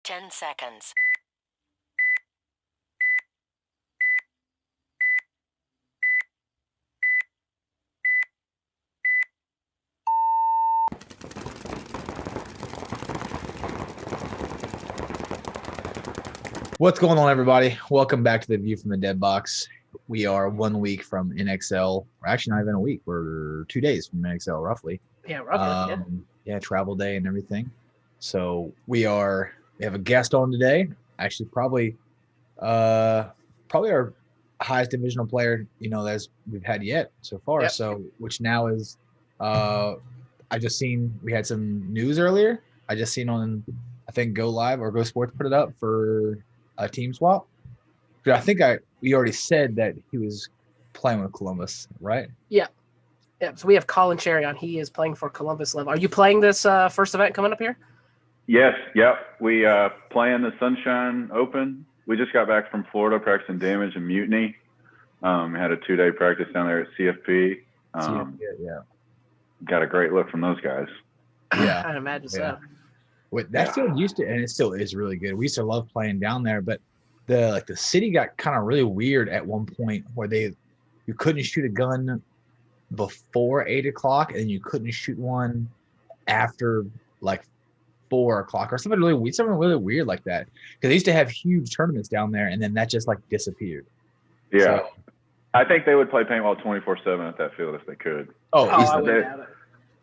10 seconds. What's going on, everybody? Welcome back to the View from the Dead Box. We are 1 week from NXL. We're actually not even a week. We're 2 days from NXL, roughly. Yeah, roughly. Yeah, travel day and everything. So we have a guest on today. Actually, probably our highest divisional player, as we've had yet so far. Yep. So, which now is, I just seen we had some news earlier. I just seen on, I think Go Live or Go Sports put it up for a team swap. But I think we already said that he was playing with Columbus, right? Yeah. So we have Collin Cherry on. He is playing for Columbus level. Are you playing this first event coming up here? Yes. Yep. We playing the Sunshine Open. We just got back from Florida practicing damage and mutiny. We had a 2-day practice down there at CFP. Yeah. Got a great look from those guys. Yeah, I'd imagine so. That field used to, and it still is really good. We used to love playing down there, but the city got kind of really weird at one point where you couldn't shoot a gun before 8 o'clock, and you couldn't shoot one after like 4 o'clock or something really weird like that. Because they used to have huge tournaments down there, and then that just like disappeared. Yeah, so, I think they would play paintball 24/7 at that field if they could. I wouldn't doubt it.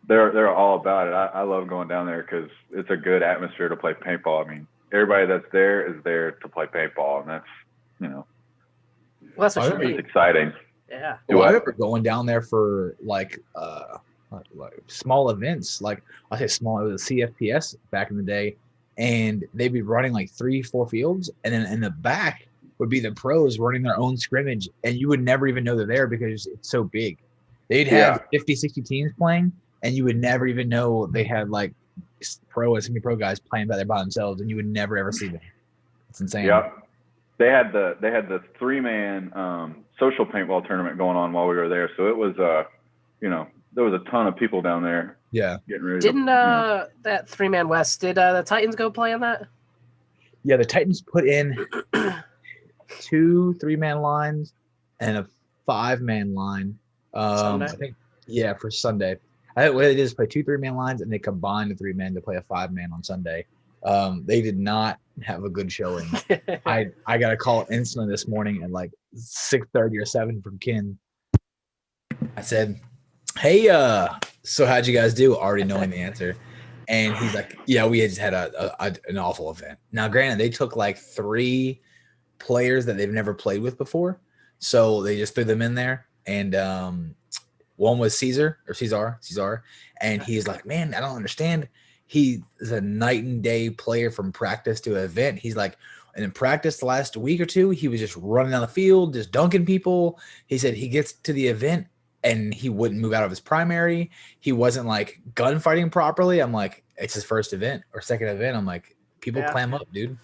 They're all about it. I love going down there because it's a good atmosphere to play paintball. I mean, everybody that's there is there to play paintball, and that's Well, that's what you need. It's exciting. Yeah. Well, I remember going down there for like small events. Like I say small, it was a CFPS back in the day, and they'd be running like 3-4 fields, and then in the back would be the pros running their own scrimmage, and you would never even know they're there because it's so big. They'd have 50, 60 teams playing, and you would never even know they had like pro and semi-pro guys playing there by themselves, and you would never ever see them. It's insane. Yep. They had the 3-man social paintball tournament going on while we were there, so it was there was a ton of people down there. Yeah. Getting ready. Didn't that 3-man West? Did the Titans go play on that? Yeah, the Titans put in 2 3-man lines and a 5-man line. I think, for Sunday. I think what they did is play 2 3-man lines, and they combined the 3-man to play a 5-man on Sunday. They did not have a good showing. I got a call instantly this morning at like 6:30 or 7 from Ken. I said, "Hey, so how'd you guys do?" Already knowing the answer, and he's like, "Yeah, we just had an awful event." Now, granted, they took like 3 players that they've never played with before, so they just threw them in there, and one was Caesar, and he's like, "Man, I don't understand. He is a night and day player from practice to event." He's like, and in practice the last week or 2, he was just running down the field, just dunking people. He said he gets to the event and he wouldn't move out of his primary. He wasn't like gunfighting properly. I'm like, it's his first event or second event. I'm like, people clam up, dude.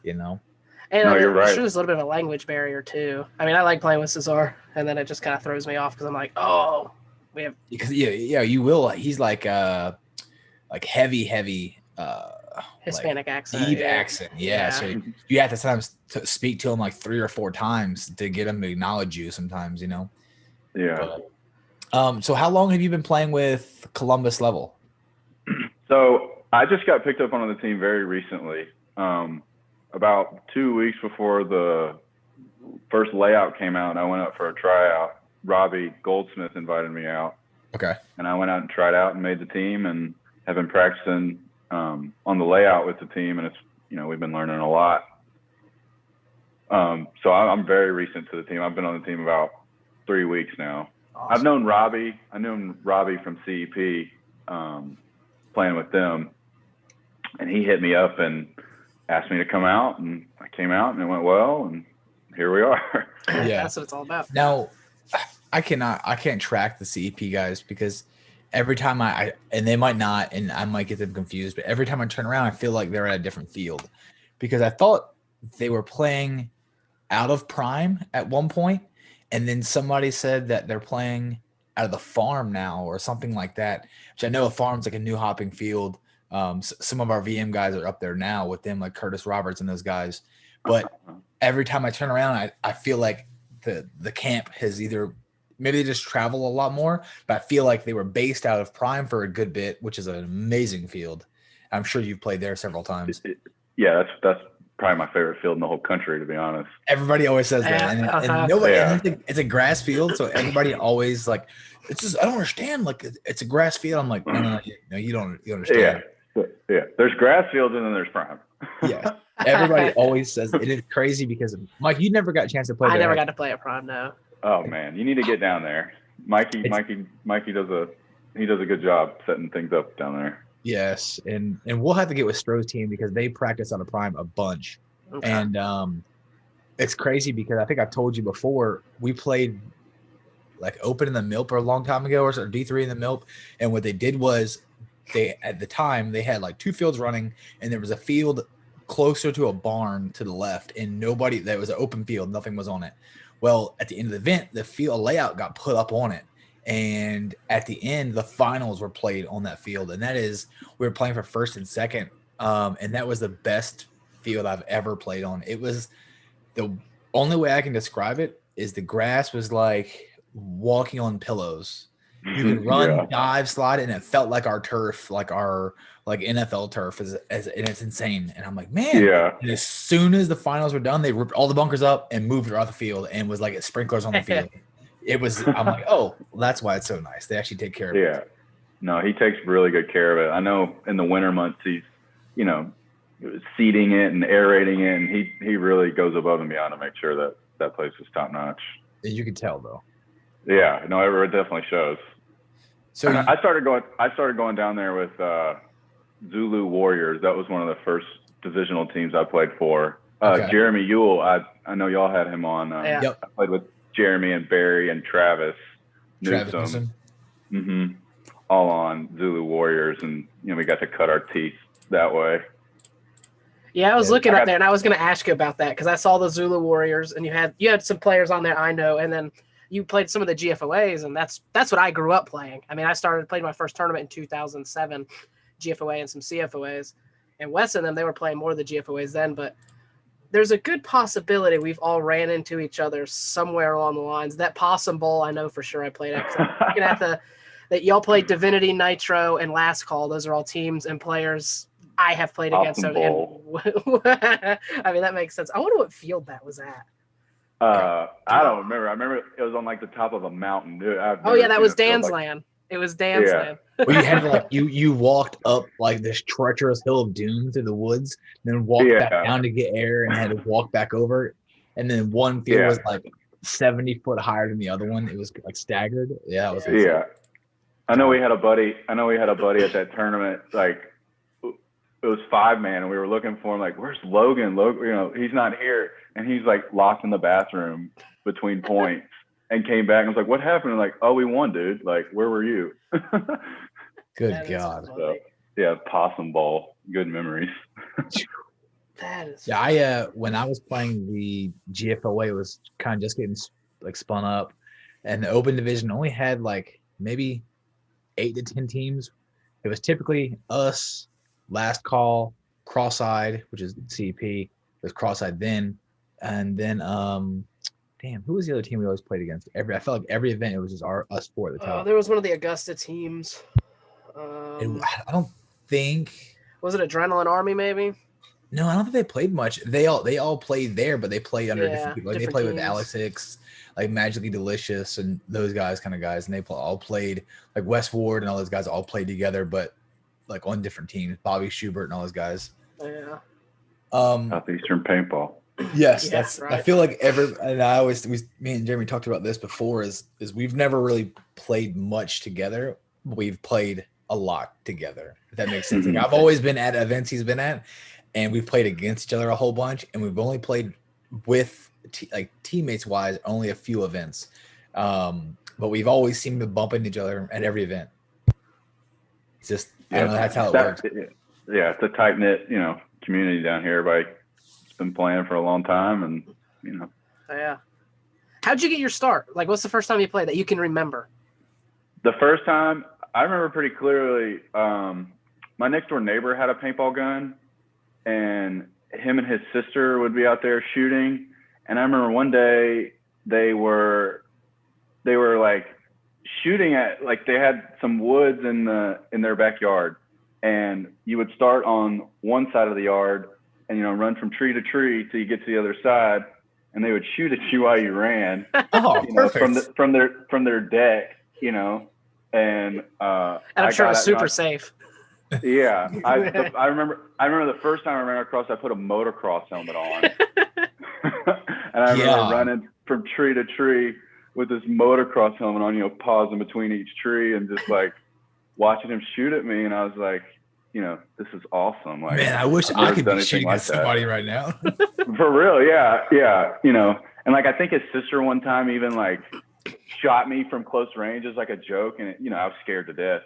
And you're right. There's a little bit of a language barrier too. I mean, I like playing with Cesar, and then it just kind of throws me off because I'm like, oh, we have because you will. He's like heavy Hispanic like accent, deep accent. Yeah, so you have to sometimes speak to him like 3 or 4 times to get him to acknowledge you. Sometimes, Yeah. But, so how long have you been playing with Columbus level? So I just got picked up on the team very recently. About 2 weeks before the first layout came out, and I went up for a tryout. Robbie Goldsmith invited me out. Okay. And I went out and tried out and made the team, and have been practicing on the layout with the team, and it's we've been learning a lot. So I'm very recent to the team. I've been on the team about 3 weeks now. Awesome. I've known Robbie. I knew Robbie from CEP, playing with them, and he hit me up and asked me to come out, and I came out, and it went well, and here we are. Yeah, that's what it's all about. Now, I can't track the CEP guys because every time and they might not, and I might get them confused, but every time I turn around, I feel like they're at a different field because I thought they were playing out of Prime at one point, and then somebody said that they're playing out of the farm now or something like that, which I know a farm's like a new hopping field, Some of our VM guys are up there now with them, like Curtis Roberts and those guys. But every time I turn around, I feel like the camp has either maybe they just travel a lot more, but I feel like they were based out of Prime for a good bit, which is an amazing field. I'm sure you've played there several times. Yeah, that's probably my favorite field in the whole country, to be honest. Everybody always says that, and nobody. Yeah. And it's a grass field, so everybody always like. It's just I don't understand. Like it's a grass field. I'm like, no, you don't understand. Yeah. There's grass fields and then there's Prime. Yeah, everybody always says it is crazy because Mike, you never got a chance to play. I never got to play at Prime. No. Oh man, you need to get down there. Mikey does a good job setting things up down there. Yes, and we'll have to get with Stroh's team because they practice on a Prime a bunch, and it's crazy because I think I've told you before we played like Open in the MILP a long time ago or D3 in the MILP, and what they did was at the time they had like 2 fields running, and there was a field closer to a barn to the left, and that was an open field, nothing was on it. Well, at the end of the event, the field layout got put up on it. And at the end, the finals were played on that field. And that is, we were playing for first and second. And that was the best field I've ever played on. It was the only way I can describe it is the grass was like walking on pillows. You could run, dive, slide, and it felt like our turf, like our NFL turf and it's insane. And I'm like, man. Yeah. And as soon as the finals were done, they ripped all the bunkers up and moved it off the field and was like sprinklers on the field. I'm like, oh, well, that's why it's so nice. They actually take care of it. Yeah. No, he takes really good care of it. I know in the winter months he's, seeding it and aerating it, and he really goes above and beyond to make sure that place is top notch. You can tell though. Yeah, no, it definitely shows. So I started going down there with Zulu Warriors. That was one of the first divisional teams I played for. Jeremy Ewell, I know y'all had him on. I played with Jeremy and Barry and Travis Newsom. All on Zulu Warriors, and we got to cut our teeth that way. Yeah, I was looking up there, and I was going to ask you about that because I saw the Zulu Warriors, and you had some players on there I know, and then you played some of the GFOAs, and that's what I grew up playing. I mean, I played my first tournament in 2007, GFOA and some CFOAs, and Wes and them, they were playing more of the GFOAs then, but there's a good possibility we've all ran into each other somewhere along the lines. That Possum Bowl, I know for sure I played at. I'm looking at that y'all played Divinity, Nitro, and Last Call. Those are all teams and players I have played against. I mean, that makes sense. I wonder what field that was at. I don't remember. I remember it was on like the top of a mountain. That was Dan's land. It was Dan's land. Well, you had you walked up like this treacherous hill of doom through the woods, and then walked back down to get air, and had to walk back over. And then one field was like 70 foot higher than the other one. It was like staggered. Yeah, it was insane. Yeah. I know we had a buddy at that tournament. Like it was 5-man, and we were looking for him. Like, where's Logan? He's not here, and he's like locked in the bathroom between points. And came back and was like, "What happened?" And like, "Oh, we won, dude. Like, where were you?" Good God. So, Possum Bowl. Good memories. That is. Yeah, when I was playing the GFOA, it was kind of just getting like spun up, and the Open Division only had like maybe 8 to 10 teams. It was typically us, Last Call, Cross-Eyed, which is CEP. It was Cross-Eyed then, and then who was the other team we always played against? I felt like every event it was just us 4 at the top. There was one of the Augusta teams. I don't think. Was it Adrenaline Army? Maybe. No, I don't think they played much. They all played there, but they played under different people. Like they played with Alex Hicks, like Magically Delicious, and those guys, and they all played like Wes Ward and all those guys all played together, but like on different teams. Bobby Schubert and all those guys. Yeah. Southeastern Paintball. Yes, that's right. I feel like me and Jeremy talked about this before is we've never really played much together. But we've played a lot together. If that makes sense. Like I've always been at events he's been at, and we've played against each other a whole bunch, and we've only played with teammates wise only a few events. But we've always seemed to bump into each other at every event. It's just I don't know, that's how it works. Yeah, it's a tight knit, community down here. Everybody been playing for a long time, and Yeah. How'd you get your start? Like, what's the first time you played that you can remember? The first time I remember pretty clearly. my next door neighbor had a paintball gun, and him and his sister would be out there shooting. And I remember one day they were like shooting at, like, they had some woods in their backyard, and you would start on one side of the yard and, you know, run from tree to tree till you get to the other side, and they would shoot at you while you ran. Oh, you know, perfect. from their deck, you know. And I'm sure it's super safe. Yeah, I remember the first time I ran across, I put a motocross helmet on, and I remember running from tree to tree with this motocross helmet on, you know, pausing between each tree and just like watching him shoot at me, and I was like, you know, this is awesome. Like, man, I wish I could be shooting at somebody right now. For real, yeah, you know, and like I think his sister one time even like shot me from close range as like a joke, and you know, I was scared to death.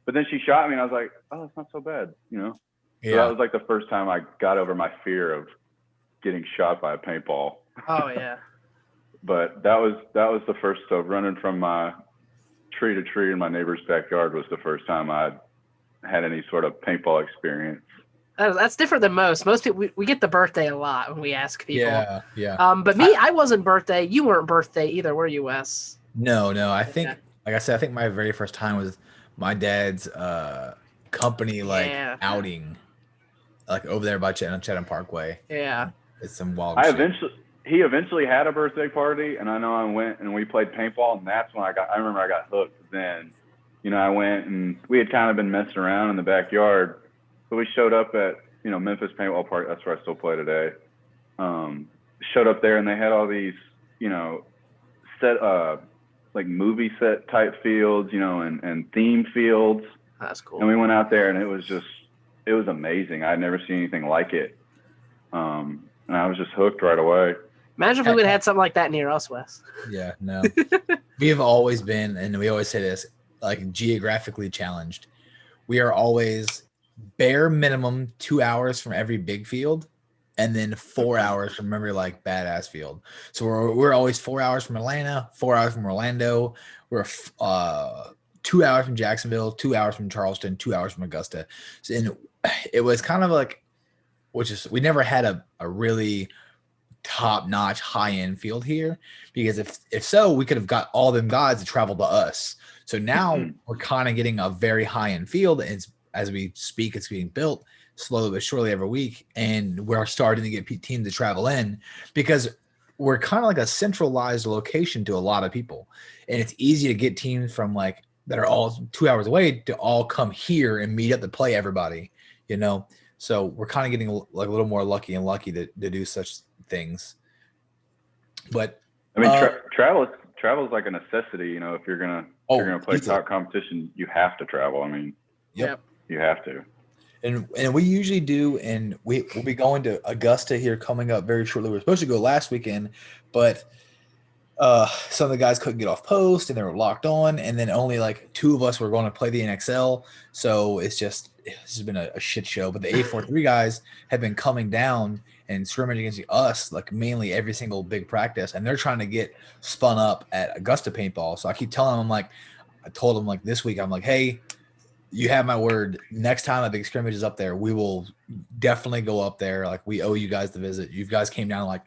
But then she shot me, and I was like, oh, it's not so bad, you know? Yeah. So that was like the first time I got over my fear of getting shot by a paintball. Oh, yeah. But that was the first, so running from my tree to tree in my neighbor's backyard was the first time I'd had any sort of paintball experience. That's different than most. Most people, we get the birthday a lot when we ask people. Yeah. But me, I wasn't birthday. You weren't birthday either, were you, Wes? No. I think, like I said, I think my very first time was my dad's company outing, like over there by Chatham Parkway. Yeah. It's some wild He eventually had a birthday party, and I know I went and we played paintball, and that's when I remember I got hooked then. You know, I went and we had kind of been messing around in the backyard, but we showed up at, you know, Memphis Paintball Park. That's where I still play today. Showed up there, and they had all these, you know, like movie set type fields, you know, and theme fields. That's cool. And we went out there, and it was amazing. I'd never seen anything like it. And I was just hooked right away. Imagine if we would have had something like that near us, Wes. Yeah, no. We have always been, and we always say this, like geographically challenged. We are always bare minimum 2 hours from every big field, and then 4 hours from every like badass field. So we're always 4 hours from Atlanta, 4 hours from Orlando. We're 2 hours from Jacksonville, 2 hours from Charleston, 2 hours from Augusta. And it was kind of like, we never had a really top-notch high-end field here, because if so, we could have got all them guys to travel to us. So now we're kind of getting a very high-end field, and as we speak, it's being built slowly but surely every week, and we're starting to get teams to travel in because we're kind of like a centralized location to a lot of people, and it's easy to get teams from like that are all 2 hours away to all come here and meet up to play everybody, you know. So we're kind of getting like a little more lucky to do such things. But I mean, travel is like a necessity, you know. If you're gonna play top competition, you have to travel. I mean, yep, you have to. And we usually do, and we'll be going to Augusta here coming up very shortly. We were supposed to go last weekend, but some of the guys couldn't get off post and they were locked on, and then only like 2 of us were going to play the NXL. So it's just been a shit show. But the A43 guys have been coming down and scrimmaging against us like mainly every single big practice, and they're trying to get spun up at Augusta paintball. So I keep telling them, I told them like this week, I'm like, hey, you have my word. Next time a big scrimmage is up there, we will definitely go up there. Like, we owe you guys the visit. You guys came down like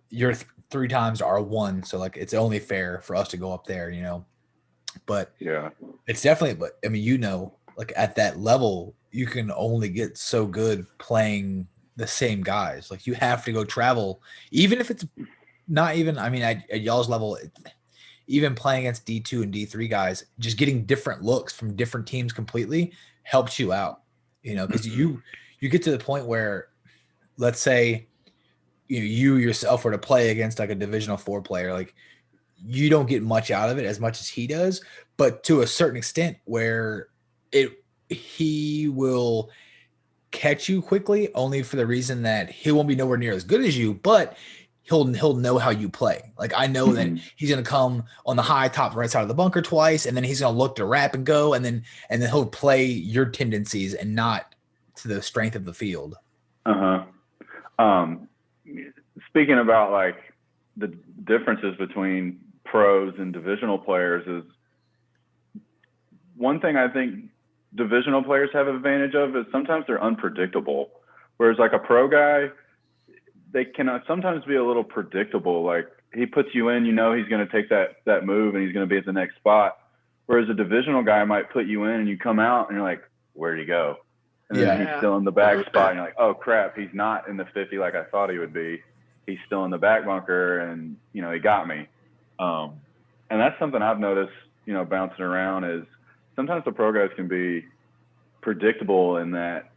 you're 3 times to our 1, so like it's only fair for us to go up there, you know. But yeah, it's definitely. But I mean, you know, like at that level, you can only get so good playing the same guys. Like, you have to go travel, even if it's not even. I mean, at y'all's level, even playing against D2 and D3 guys, just getting different looks from different teams completely helps you out, you know, because you get to the point where, let's say, you yourself were to play against like a Divisional 4 player, like you don't get much out of it as much as he does, but to a certain extent where he will catch you quickly, only for the reason that he won't be nowhere near as good as you, but he'll know how you play. Like, I know that he's going to come on the high top right side of the bunker twice, and then he's going to look to wrap and go, and then he'll play your tendencies and not to the strength of the field. Speaking about like the differences between pros and divisional players, is one thing I think divisional players have an advantage of is sometimes they're unpredictable. Whereas like a pro guy, they can sometimes be a little predictable. Like he puts you in, you know, he's going to take that move and he's going to be at the next spot. Whereas a divisional guy might put you in and you come out and you're like, where'd he go? And then he's still in the back spot and you're like, oh crap, he's not in the 50 like I thought he would be. He's still in the back bunker and, you know, he got me. And that's something I've noticed, you know, bouncing around is sometimes the pro guys can be predictable in that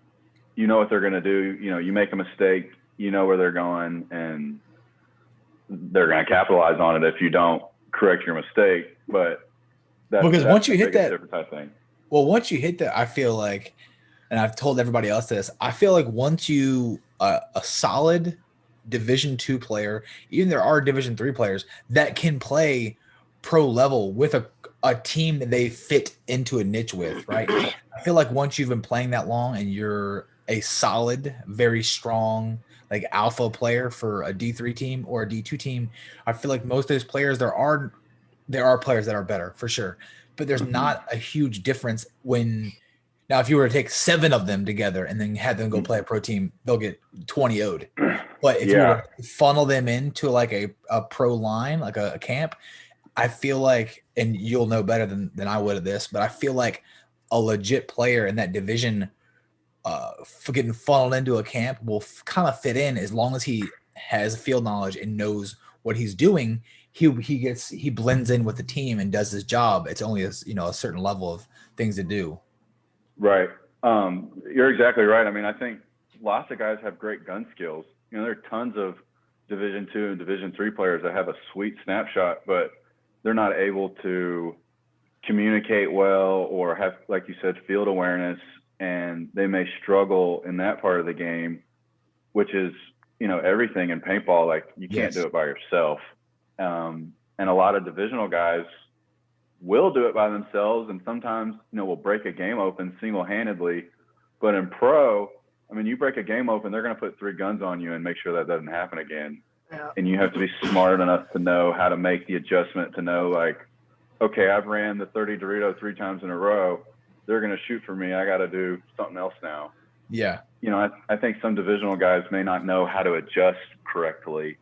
you know what they're going to do. You know, you make a mistake, you know where they're going, and they're going to capitalize on it if you don't correct your mistake. But that's once you hit that different type thing. Well, once you hit that, I feel like, and I've told everybody else this, I feel like once you a solid Division II player, even there are Division III players that can play pro level with a team that they fit into a niche with, right? I feel like once you've been playing that long and you're a solid, very strong, like alpha player for a D3 team or a D2 team, I feel like most of those players, there are players that are better for sure, but there's not a huge difference when. Now, if you were to take 7 of them together and then have them go play a pro team, they'll get 20 owed. But if you were to funnel them into like a pro line, like a camp, I feel like, and you'll know better than I would of this, but I feel like a legit player in that division for getting funneled into a camp will kind of fit in as long as he has field knowledge and knows what he's doing. He blends in with the team and does his job. It's only a certain level of things to do. Right. You're exactly right. I mean, I think lots of guys have great gun skills. You know, there are tons of Division II and Division III players that have a sweet snapshot, but they're not able to communicate well or have, like you said, field awareness, and they may struggle in that part of the game, which is, you know, everything in paintball. Like you can't do it by yourself. And a lot of divisional guys will do it by themselves, and sometimes, you know, will break a game open single-handedly. But in pro, I mean, you break a game open, they're going to put 3 guns on you and make sure that doesn't happen again. Yeah. And you have to be smart enough to know how to make the adjustment to know, like, okay, I've ran the 30 Dorito 3 times in a row. They're going to shoot for me. I got to do something else now. Yeah. You know, I think some divisional guys may not know how to adjust correctly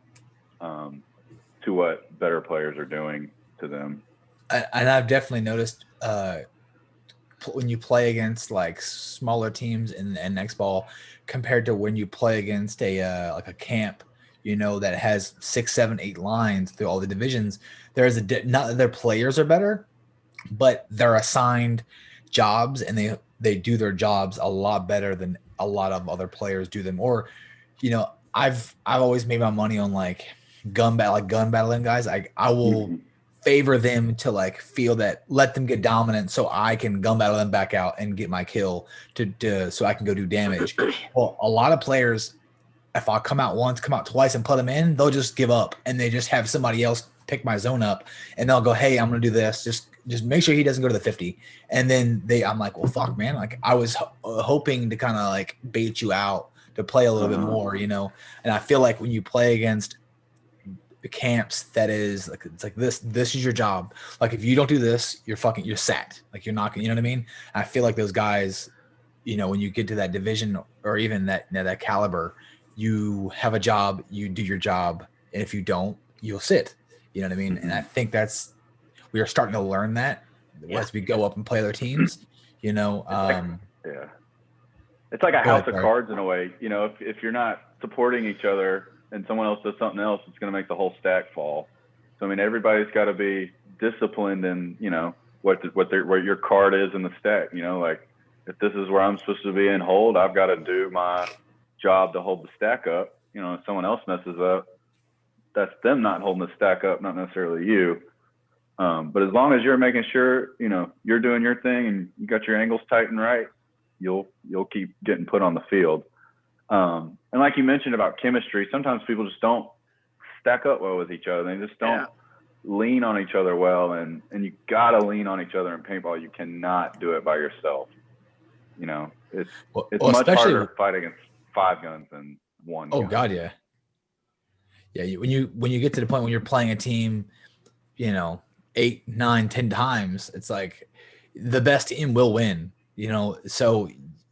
to what better players are doing to them. And I've definitely noticed when you play against like smaller teams in NX ball compared to when you play against a like a camp, you know, that has 6, 7, 8 lines through all the divisions. There's not that their players are better, but they're assigned jobs and they do their jobs a lot better than a lot of other players do them. Or, you know, I've always made my money on like gun battling guys. I will favor them to like feel that, let them get dominant so I can gun battle them back out and get my kill to so I can go do damage. Well, a lot of players, if I come out once, come out twice and put them in, they'll just give up and they just have somebody else pick my zone up and they'll go, hey, I'm going to do this. Just make sure he doesn't go to the 50. And then I'm like, well, fuck, man. Like I was hoping to kind of like bait you out to play a little bit more, you know? And I feel like when you play against the camps, that is like, it's like this is your job. Like if you don't do this, you're sacked. Like you're not, you know what I mean? I feel like those guys, you know, when you get to that division or even that caliber, you have a job, you do your job. And if you don't, you'll sit, you know what I mean? And I think we are starting to learn that as we go up and play other teams, you know? It's like a house of cards in a way, you know, if you're not supporting each other and someone else does something else, it's going to make the whole stack fall. So, I mean, everybody's got to be disciplined in, you know, where your card is in the stack, you know, like if this is where I'm supposed to be in hold, I've got to do my job to hold the stack up. You know, if someone else messes up, that's them not holding the stack up, not necessarily you. But as long as you're making sure, you know, you're doing your thing and you got your angles tight and right, you'll keep getting put on the field. And like you mentioned about chemistry, sometimes people just don't stack up well with each other. They just don't lean on each other well. And you got to lean on each other in paintball. You cannot do it by yourself. You know, it's much harder to fight against 5 guns than 1 gun. Oh, God, yeah. Yeah, when you get to the point when you're playing a team, you know, 8, 9, 10 times, it's like the best team will win. So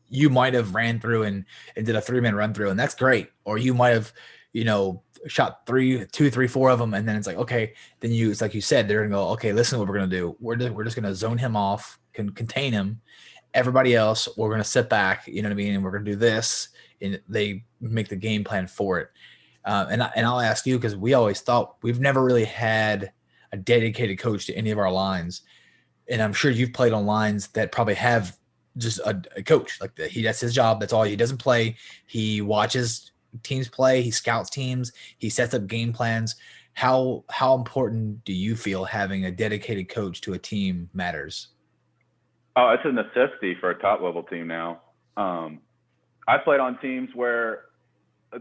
you might have ran through and did a 3-man run through, and that's great. Or you might have, shot 2, 3, 4 of them, and then it's like, okay, then it's like you said, they're gonna go, okay, listen, what we're gonna do. We're just gonna zone him off, contain him. Everybody else, we're gonna sit back, you know what I mean, and we're gonna do this, and they make the game plan for it. And I'll ask you, because we always thought we've never really had a dedicated coach to any of our lines, and I'm sure you've played on lines that probably have just a coach like that. That's his job. That's all. He doesn't play. He watches teams play. He scouts teams. He sets up game plans. How important do you feel having a dedicated coach to a team matters? Oh, it's a necessity for a top level team now. I played on teams where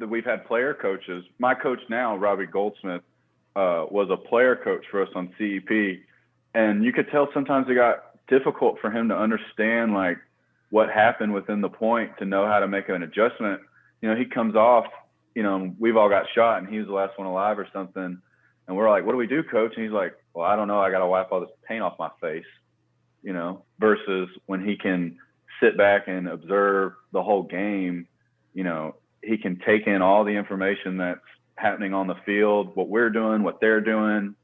we've had player coaches. My coach now, Robbie Goldsmith, was a player coach for us on CEP, and you could tell sometimes it got difficult for him to understand like what happened within the point to know how to make an adjustment. He comes off, we've all got shot and he was the last one alive or something. And we're like, what do we do, coach? And he's like, well, I don't know. I got to wipe all this paint off my face, versus when he can sit back and observe the whole game, he can take in all the information that's happening on the field, what we're doing, what they're doing,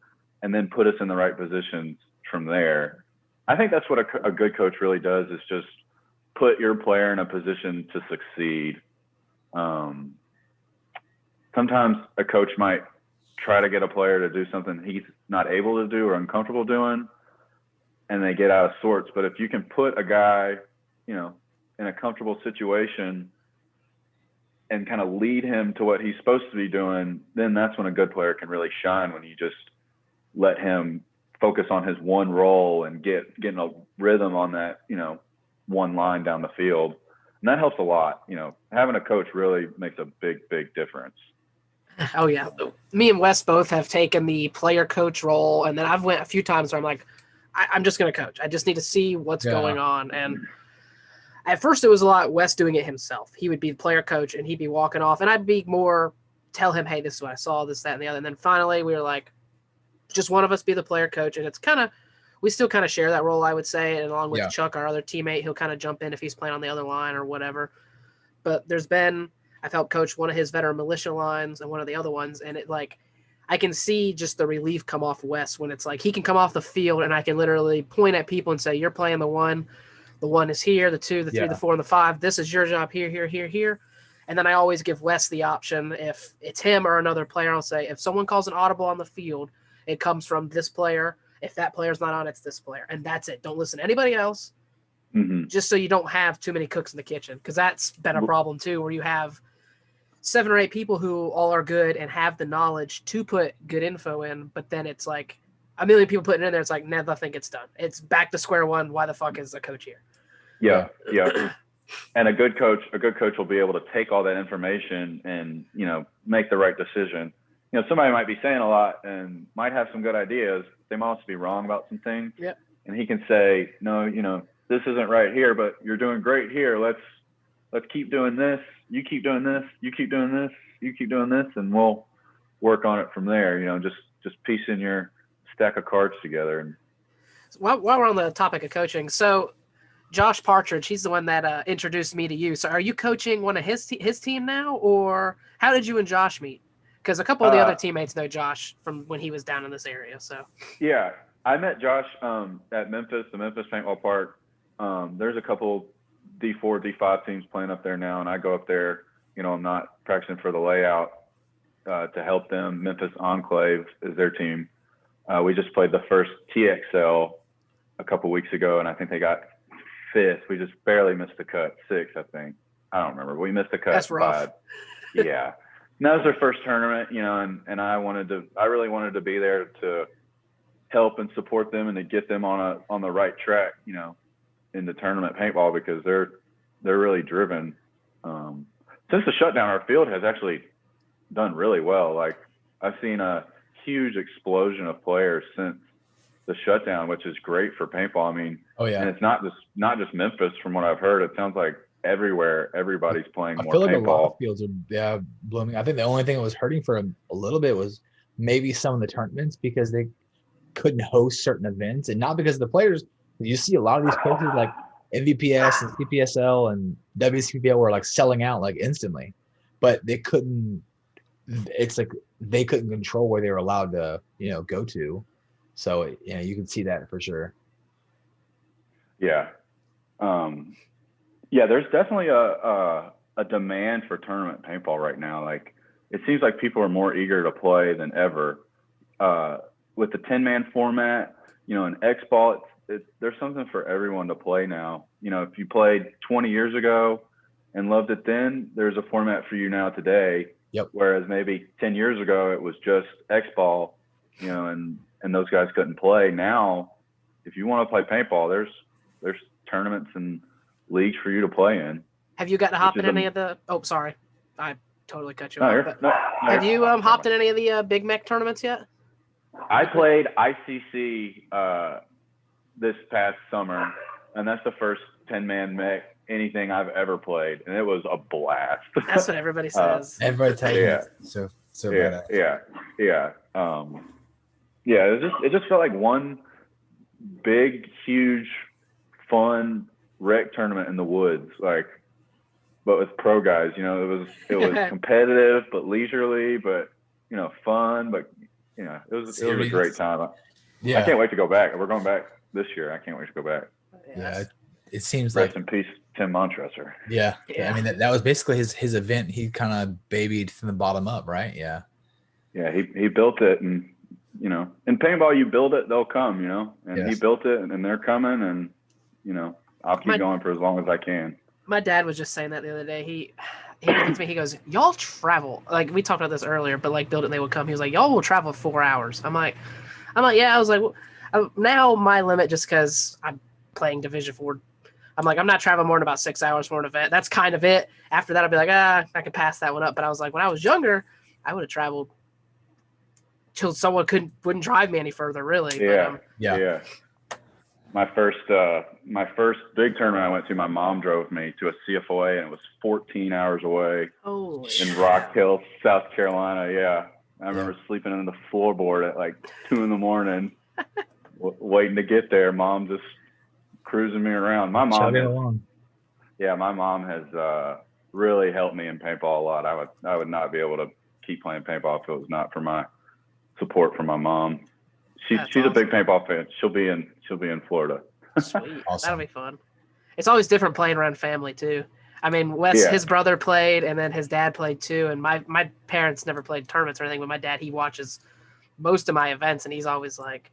and then put us in the right positions from there. I think that's what a good coach really does, is just put your player in a position to succeed. Sometimes a coach might try to get a player to do something he's not able to do or uncomfortable doing, and they get out of sorts. But if you can put a guy, in a comfortable situation and kind of lead him to what he's supposed to be doing, then that's when a good player can really shine, when you just let him focus on his one role and getting a rhythm on that, one line down the field. And that helps a lot. Having a coach really makes a big, big difference. Oh yeah. Me and Wes both have taken the player coach role. And then I've went a few times where I'm like, I'm just going to coach. I just need to see what's going on. And at first it was a lot Wes doing it himself. He would be the player coach and he'd be walking off, and I'd be more tell him, hey, this is what I saw, this, that, and the other. And then finally we were like, just one of us be the player coach. And it's we still kind of share that role, I would say. And along with Chuck, our other teammate, he'll kind of jump in if he's playing on the other line or whatever. But I've helped coach one of his veteran militia lines and one of the other ones. And I can see just the relief come off Wes when it's like he can come off the field and I can literally point at people and say, you're playing the 1. The 1 is here, the 2, the 3, the 4, and the 5. This is your job here, here, here, here. And then I always give Wes the option. If it's him or another player, I'll say, if someone calls an audible on the field, it comes from this player. If that player's not on, it's this player. And that's it. Don't listen to anybody else. Just so you don't have too many cooks in the kitchen. Because that's been a problem too, where you have 7 or 8 people who all are good and have the knowledge to put good info in. But then it's like a million people putting it in there. It's like, nothing gets done. It's back to square one. Why the fuck is a coach here? Yeah. And a good coach will be able to take all that information and, make the right decision. Somebody might be saying a lot and might have some good ideas. They might also be wrong about some things. Yeah. And he can say, no, this isn't right here, but you're doing great here. Let's keep doing this. You keep doing this. You keep doing this. You keep doing this, and we'll work on it from there. Just piecing your stack of cards together. And while we're on the topic of coaching, so Josh Partridge, he's the one that introduced me to you. So are you coaching one of his team now, or how did you and Josh meet? Because a couple of the other teammates know Josh from when he was down in this area. So yeah, I met Josh at Memphis, the Memphis Paintball Park. There's a couple D4, D5 teams playing up there now, and I go up there. I'm not practicing for the layout to help them. Memphis Enclave is their team. We just played the first TXL a couple weeks ago, and I think they got 5th. We just barely missed the cut. 6th, I think. I don't remember. We missed the cut. That's rough. Yeah. And that was their first tournament, and I really wanted to be there to help and support them and to get them on the right track, in the tournament paintball, because they're really driven. Since the shutdown, our field has actually done really well. Like, I've seen a huge explosion of players since the shutdown, which is great for paintball. I mean, and it's not just Memphis. From what I've heard, it sounds like everywhere, everybody's playing more paintball. I feel like a lot of fields are blooming. I think the only thing that was hurting for a little bit was maybe some of the tournaments, because they couldn't host certain events, and not because of the players. You see a lot of these coaches, like MVPS and CPSL and WCPL were like selling out like instantly, but they couldn't. It's like they couldn't control where they were allowed to, go to. So you can see that for sure. Yeah, there's definitely a demand for tournament paintball right now. Like it seems like people are more eager to play than ever. With the 10-man format, in X-ball, there's something for everyone to play now. If you played 20 years ago and loved it then, there's a format for you now today. Yep. Whereas maybe 10 years ago it was just X-ball, and those guys couldn't play. Now, if you want to play paintball, there's tournaments and leagues for you to play in. Have you got to hop in any of the? Oh, sorry, I totally cut you off. Have you hopped in any of the Big Mech tournaments yet? I played ICC this past summer, and that's the first 10-man mech anything I've ever played, and it was a blast. That's what everybody says. Everybody tells you. So yeah. It just felt like one big, huge, fun rec tournament in the woods, like, but with pro guys. It was competitive but leisurely, but fun, but it was a great time. Yeah, I can't wait to go back. We're going back this year. I can't wait to go back. Yeah, it seems Rest like in peace, Tim Montresor. Yeah. I mean that was basically his event. He kind of babied from the bottom up, right? Yeah. Yeah, he built it, and in paintball you build it, they'll come. And yes. He built it, and they're coming, and I'll keep going for as long as I can. My dad was just saying that the other day. He looked at me. He goes, "Y'all travel." Like we talked about this earlier, but like build it, they will come. He was like, "Y'all will travel 4 hours." I'm like, yeah. I was like, now my limit, just because I'm playing Division 4. I'm like, I'm not traveling more than about 6 hours for an event. That's kind of it. After that, I'll be like, I can pass that one up. But I was like, when I was younger, I would have traveled till someone wouldn't drive me any further, really. Yeah. But, yeah. My first big tournament I went to, my mom drove me to a CFOA, and it was 14 hours away in Rock Hill, South Carolina. Yeah. I remember sleeping on the floorboard at like 2 a.m, waiting to get there. Mom just cruising me around. My mom has really helped me in paintball a lot. I would not be able to keep playing paintball if it was not for my support from my mom. She's a big paintball fan. She'll be in Florida. Sweet. Awesome. That'll be fun. It's always different playing around family too. I mean, Wes, his brother played, and then his dad played too. And my parents never played tournaments or anything, but my dad, he watches most of my events, and he's always like,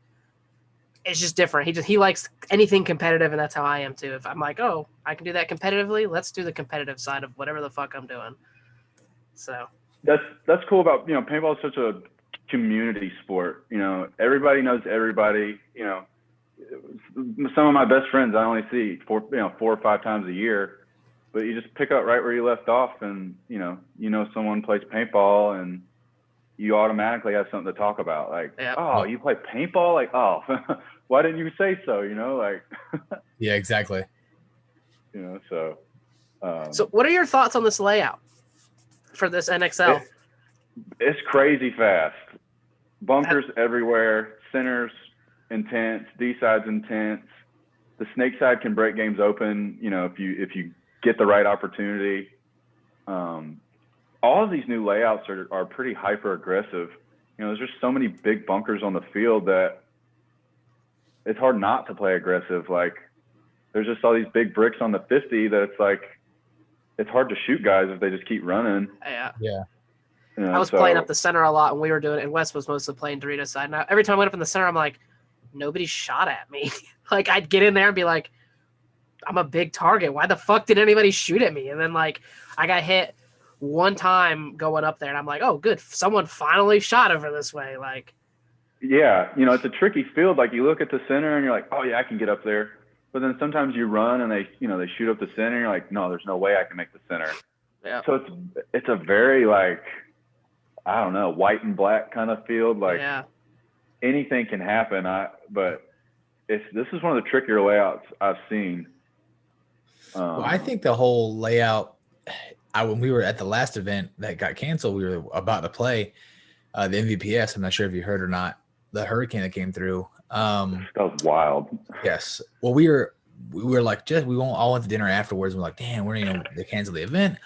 it's just different. He likes anything competitive, and that's how I am too. If I'm like, oh, I can do that competitively, let's do the competitive side of whatever the fuck I'm doing. So that's cool about paintball is such a community sport. Everybody knows everybody. Some of my best friends I only see 4 or 5 times a year, but you just pick up right where you left off, and someone plays paintball, and you automatically have something to talk about. Like, oh, you play paintball? Like, oh, why didn't you say so? Like. Yeah, exactly. So. So, what are your thoughts on this layout for this NXL? It's crazy fast. Bunkers everywhere. Centers intense. D side's intense. The snake side can break games open. If you get the right opportunity. All of these new layouts are pretty hyper aggressive. There's just so many big bunkers on the field that it's hard not to play aggressive. Like, there's just all these big bricks on the 50 that it's like, it's hard to shoot guys if they just keep running. Yeah. I was playing up the center a lot when we were doing it, and Wes was mostly playing Dorito side. Now, every time I went up in the center, I'm like, nobody shot at me. Like, I'd get in there and be like, I'm a big target. Why the fuck did anybody shoot at me? And then, like, I got hit one time going up there, and I'm like, oh, good. Someone finally shot over this way. Like, yeah, it's a tricky field. Like, you look at the center, and you're like, oh, yeah, I can get up there. But then sometimes you run, and they shoot up the center, and you're like, no, there's no way I can make the center. Yeah. So it's a very, like, I don't know, white and black kind of field. Like, anything can happen. But this is one of the trickier layouts I've seen. Well, I think the whole layout, when we were at the last event that got canceled, we were about to play the MVPS. I'm not sure if you heard or not, the hurricane that came through. That was wild. Yes. Well, we were we were like, we all went to dinner afterwards. We're like, damn, they canceled the event.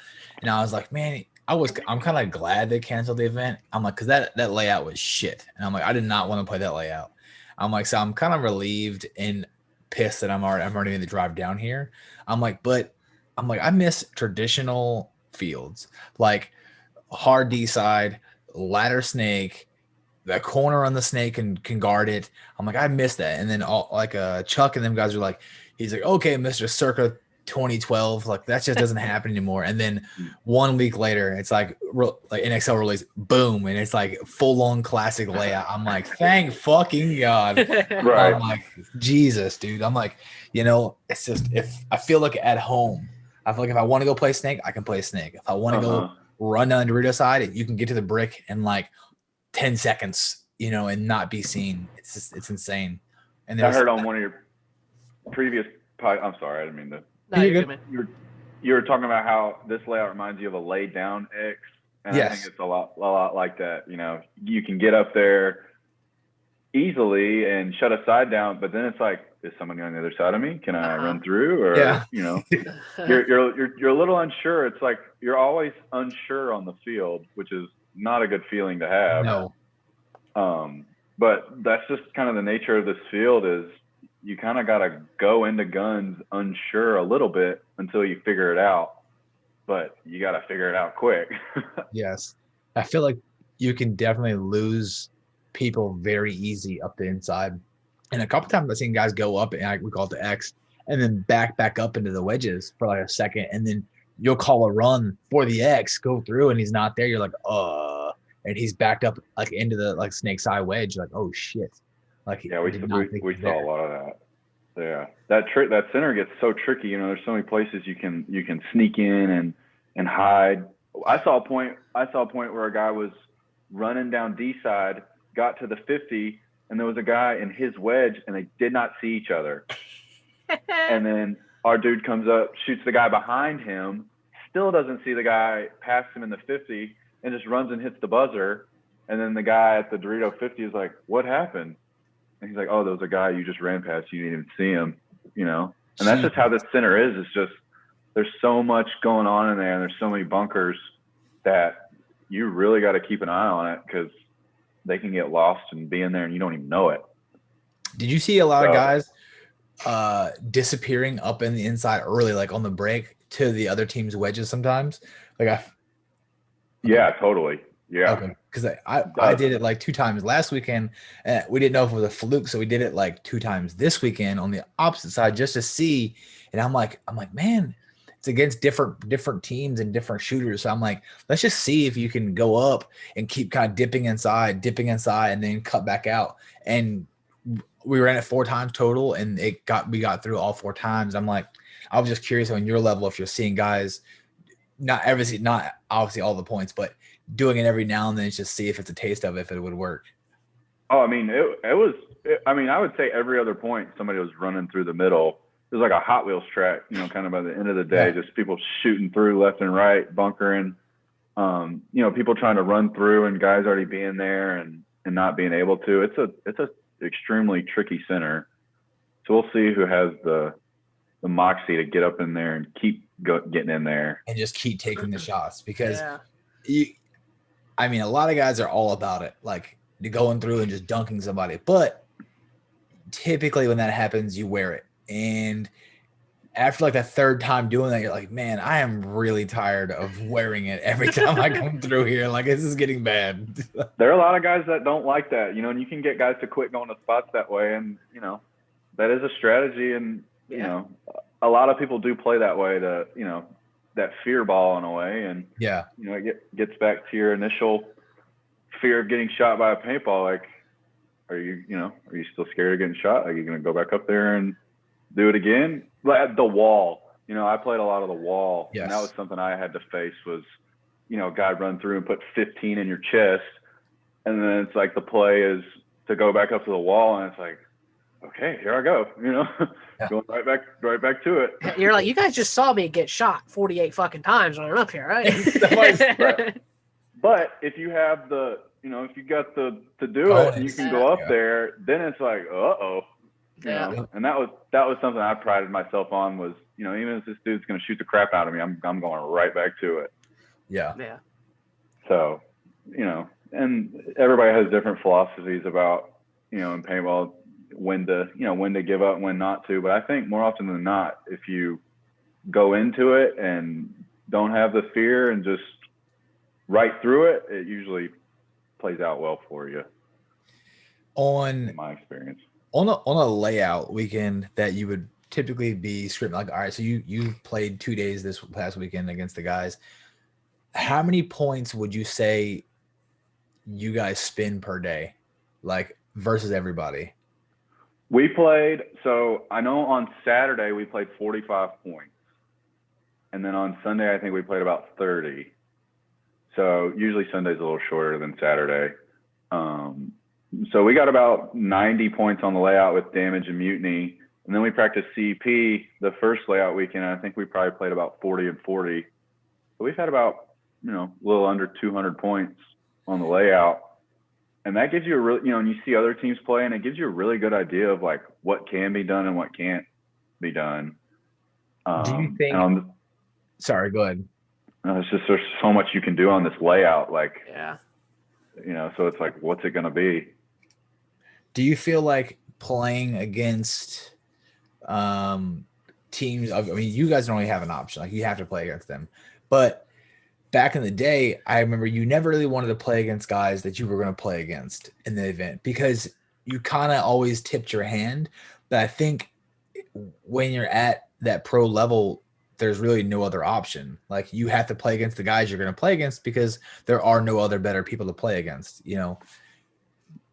And I was like, man, I'm kind of glad they canceled the event. I'm like, because that layout was shit. And I'm like, I did not want to play that layout. I'm like, so I'm kind of relieved and pissed that I'm already in the drive down here. I'm like, I miss traditional fields, like hard D side, ladder snake, the corner on the snake can guard it. I'm like, I miss that. And then Chuck and them guys are like, he's like, okay, Mr. Circa 2012, like that just doesn't happen anymore. And then 1 week later, it's like NXL release, boom, and it's like full on classic layout. I'm like, thank fucking God. Right. I'm like, Jesus, dude. I'm like, it's just, if I feel like at home, I feel like if I want to go play snake, I can play snake. If I want to go run down Dorito side, you can get to the brick in like 10 seconds, and not be seen. It's insane. And I heard on one of your previous I'm sorry, I didn't mean to. No, you're good, man. You were talking about how this layout reminds you of a Laydown X, and yes. I think it's a lot like that. You can get up there easily and shut a side down, but then it's like, is someone on the other side of me? Can I run through? Or you're a little unsure. It's like you're always unsure on the field, which is not a good feeling to have. No. But that's just kind of the nature of this field is you kind of got to go into guns unsure a little bit until you figure it out, but you got to figure it out quick. Yes. I feel like you can definitely lose people very easy up the inside. And a couple times I've seen guys go up and we call it the X and then back up into the wedges for like a second. And then you'll call a run for the X, go through, and he's not there. You're like, and he's backed up like into the like snake side wedge. You're like, oh shit. Like, yeah, we saw a lot of that. Yeah, that center gets so tricky. There's so many places you can sneak in and hide. I saw a point where a guy was running down D side, got to the 50, and there was a guy in his wedge, and they did not see each other. And then our dude comes up, shoots the guy behind him, still doesn't see the guy past him in the 50, and just runs and hits the buzzer. And then the guy at the Dorito 50 is like, what happened? And he's like, oh, there was a guy you just ran past. You didn't even see him, And that's just how this center is. It's just there's so much going on in there, and there's so many bunkers that you really got to keep an eye on it because they can get lost and be in there, and you don't even know it. Did you see a lot of guys disappearing up in the inside early, like on the break to the other team's wedges sometimes? Yeah, totally. Yeah. Okay. Because I did it like 2 times last weekend. We didn't know if it was a fluke, so we did it like 2 times this weekend on the opposite side just to see. And I'm like, man, it's against different teams and different shooters. So I'm like, let's just see if you can go up and keep kind of dipping inside, and then cut back out. And we ran it 4 times total, and we got through all 4 times. I'm like, I was just curious on your level if you're seeing guys not obviously all the points, but doing it every now and then just see if it's a taste of it, if it would work. Oh, I mean, I would say every other point somebody was running through the middle. It was like a Hot Wheels track, kind of by the end of the day, just people shooting through left and right, bunkering, people trying to run through and guys already being there and not being able to. It's a extremely tricky center. So we'll see who has the moxie to get up in there and keep getting in there. And just keep taking the shots because a lot of guys are all about it, like going through and just dunking somebody. But typically when that happens, you wear it. And after like the 3rd time doing that, you're like, man, I am really tired of wearing it every time I come through here. Like, this is getting bad. There are a lot of guys that don't like that, and you can get guys to quit going to spots that way. And, that is a strategy. And, a lot of people do play that way to, that fear ball in a way. And, it gets back to your initial fear of getting shot by a paintball. Like, are you still scared of getting shot? Are you going to go back up there and do it again? Like the wall, I played a lot of the wall. Yes. And that was something I had to face was, a guy run through and put 15 in your chest. And then it's like the play is to go back up to the wall. And it's like, okay, here I go, going right back to it. You're like, you guys just saw me get shot 48 fucking times running up here, right? Right. But if you have if you got to do it and you can go up there, then it's like, You know? And that was something I prided myself on was, you know, even if this dude's going to shoot the crap out of me, I'm going right back to it. Yeah. Yeah. So, you know, and everybody has different philosophies about, you know, in paintball, when to give up, when not to. But I think more often than not, if you go into it and don't have the fear and just right through it, it usually plays out well for you. In my experience. On a layout weekend that you would typically be scripting, like, all right, so you played 2 days this past weekend against the guys. How many points would you say you guys spin per day, like versus everybody? We played, so I know on Saturday we played 45 points. And then on Sunday, I think we played about 30. So usually Sunday's a little shorter than Saturday. So we got about 90 points on the layout with damage and mutiny. And then we practiced CP the first layout weekend. And I think we probably played about 40 and 40. So we've had about, you know, a little under 200 points on the layout. And that gives you a really, you know, and you see other teams play, and it gives you a really good idea of like what can be done and what can't be done. Do you think? Sorry, go ahead. It's just there's so much you can do on this layout, like, yeah, you know. So it's like, what's it gonna be? Do you feel like playing against teams? I mean, you guys don't really have an option; like you have to play against them, but back in the day, I remember you never really wanted to play against guys that you were going to play against in the event because you kind of always tipped your hand. But I think when you're at that pro level, there's really no other option. Like you have to play against the guys you're going to play against because there are no other better people to play against. You know,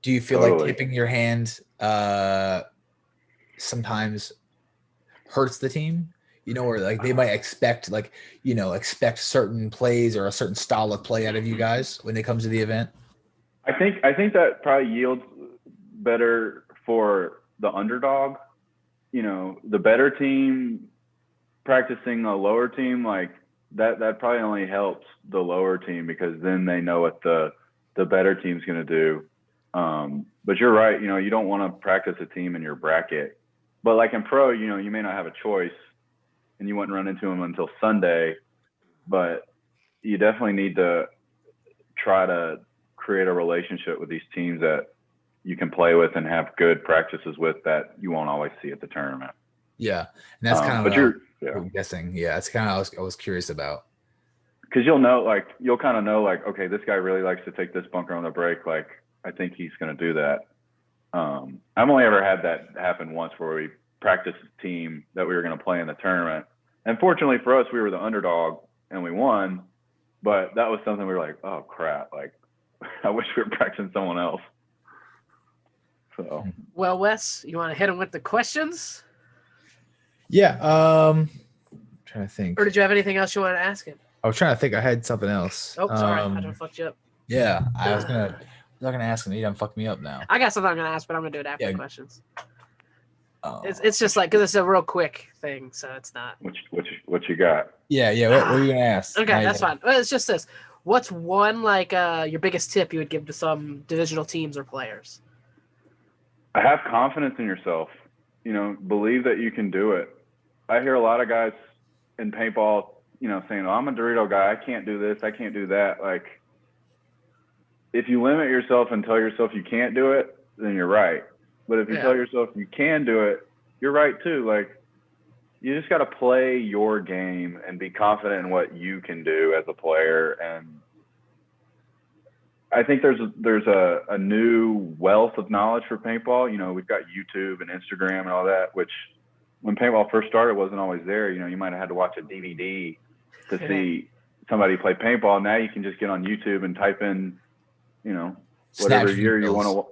do you feel like tipping your hand sometimes hurts the team? You know, or like they might expect certain plays or a certain style of play out of you guys when it comes to the event? I think that probably yields better for the underdog. You know, the better team practicing a lower team, like that probably only helps the lower team because then they know what the better team's going to do. But you're right. You know, you don't want to practice a team in your bracket. But like in pro, you know, you may not have a choice. And you wouldn't run into them until Sunday, but you definitely need to try to create a relationship with these teams that you can play with and have good practices with that you won't always see at the tournament. Yeah, and that's kind of what I'm guessing. Yeah, that's kind of I was curious about. Because you'll kind of know, like, okay, this guy really likes to take this bunker on the break. Like, I think he's going to do that. I've only ever had that happen once where we practice team that we were going to play in the tournament. And fortunately for us, we were the underdog and we won, but that was something we were like, oh crap, like I wish we were practicing someone else. So, well, Wes, you want to hit him with the questions? Yeah. Trying to think. Or did you have anything else you wanted to ask him? I was trying to think. I had something else. Oh, sorry. I done fucked you up. Yeah. I was not going to ask him. You done fucked me up now. I got something I'm going to ask, but I'm going to do it after the questions. It's just like, because it's a real quick thing, so it's not. What you got? Yeah. What are you gonna ask? Okay, that's fine. Well, it's just this. What's one your biggest tip you would give to some divisional teams or players? I have confidence in yourself. You know, believe that you can do it. I hear a lot of guys in paintball, you know, saying, "Oh, I'm a Dorito guy. I can't do this. I can't do that." Like, if you limit yourself and tell yourself you can't do it, then you're right. But if you tell yourself you can do it, you're right too. Like, you just got to play your game and be confident in what you can do as a player. And I think there's a new wealth of knowledge for paintball. You know, we've got YouTube and Instagram and all that, which when paintball first started wasn't always there. You know, you might have had to watch a DVD to see somebody play paintball. Now you can just get on YouTube and type in, you know, whatever year you want to.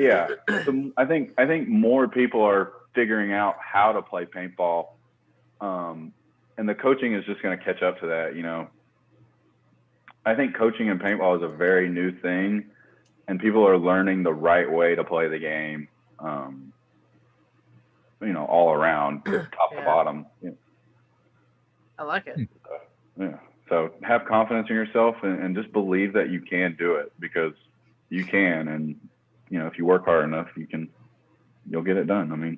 Yeah, so I think more people are figuring out how to play paintball, and the coaching is just going to catch up to that. You know, I think coaching in paintball is a very new thing, and people are learning the right way to play the game. You know, all around, top to bottom. Yeah. I like it. Yeah. So have confidence in yourself and just believe that you can do it because you can. And, you know, if you work hard enough, you'll get it done. I mean,